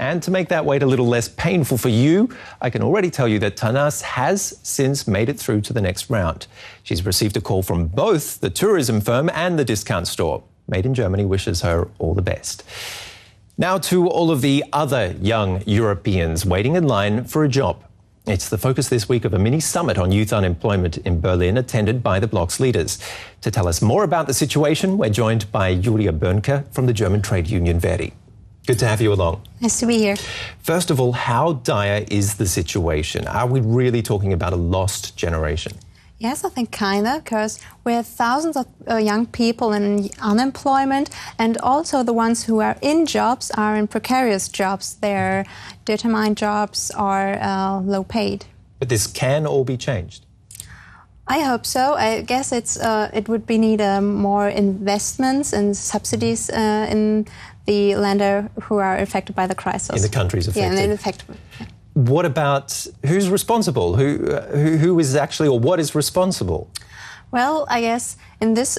And to make that wait a little less painful for you, I can already tell you that Tanas has since made it through to the next round. She's received a call from both the tourism firm and the discount store. Made in Germany wishes her all the best. Now to all of the other young Europeans waiting in line for a job. It's the focus this week of a mini summit on youth unemployment in Berlin, attended by the bloc's leaders. To tell us more about the situation, we're joined by Julia Böhnke from the German trade union Verdi. Good to have you along. Nice to be here. First of all, how dire is the situation? Are we really talking about a lost generation? Yes, I think kind of, because we have thousands of young people in unemployment, and also the ones who are in jobs are in precarious jobs. They're determined jobs or low paid. But this can all be changed. I hope so. I guess it would be need more investments and subsidies in the lender who are affected by the crisis. In the countries affected. Yeah, affected. What about who's responsible? Who is actually, or what is responsible? Well, I guess in this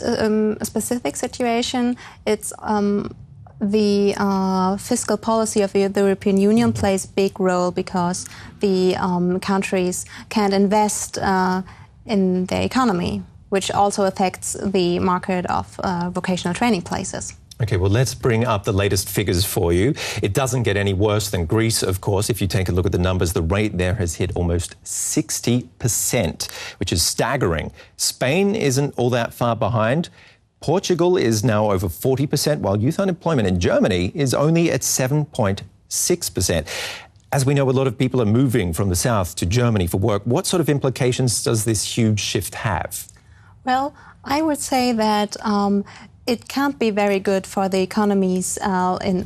specific situation, it's the fiscal policy of the European Union plays a big role, because the countries can't invest in their economy, which also affects the market of vocational training places. Okay, well, let's bring up the latest figures for you. It doesn't get any worse than Greece, of course. If you take a look at the numbers, the rate there has hit almost 60%, which is staggering. Spain isn't all that far behind. Portugal is now over 40%, while youth unemployment in Germany is only at 7.6%. As we know, a lot of people are moving from the south to Germany for work. What sort of implications does this huge shift have? Well, I would say that it can't be very good for the economies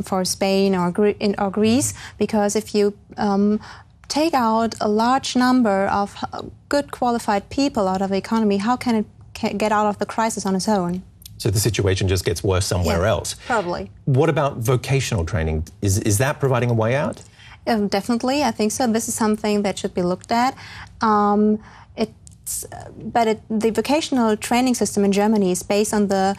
for Spain or Greece, because if you take out a large number of good qualified people out of the economy, how can it get out of the crisis on its own? So the situation just gets worse somewhere else? Probably. What about vocational training? Is that providing a way out? Definitely, I think so. This is something that should be looked at. The vocational training system in Germany is based on the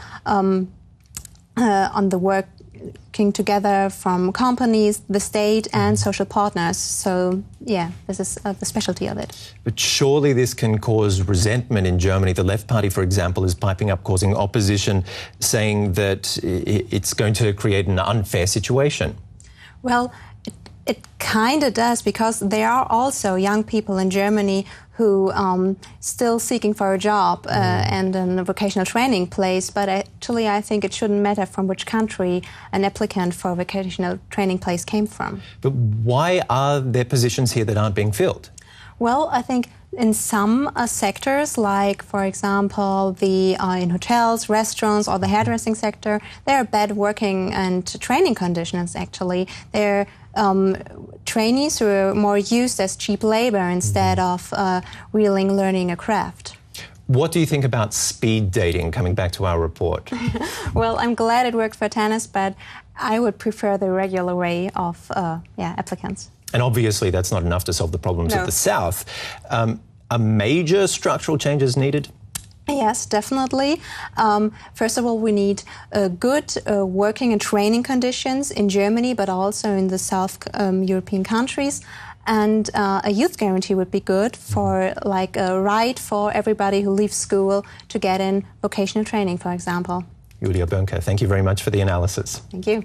working together from companies, the state, and social partners. So, yeah, this is the specialty of it. But surely this can cause resentment in Germany. The Left Party, for example, is piping up, causing opposition, saying that it's going to create an unfair situation. Well, it kind of does, because there are also young people in Germany who still seeking for a job and a vocational training place. But actually, I think it shouldn't matter from which country an applicant for a vocational training place came from. But why are there positions here that aren't being filled? Well, I think in some sectors, like, for example, in hotels, restaurants, or the hairdressing sector, there are bad working and training conditions, actually. They're trainees who are more used as cheap labor instead of really learning a craft. What do you think about speed dating, coming back to our report? Well, I'm glad it worked for Tanas, but I would prefer the regular way of applicants. And obviously that's not enough to solve the problems of the South. Are major structural changes needed? Yes, definitely. First of all, we need good working and training conditions in Germany, but also in the South European countries. And a youth guarantee would be good, for like a right for everybody who leaves school to get in vocational training, for example. Julia Böhnke, thank you very much for the analysis. Thank you.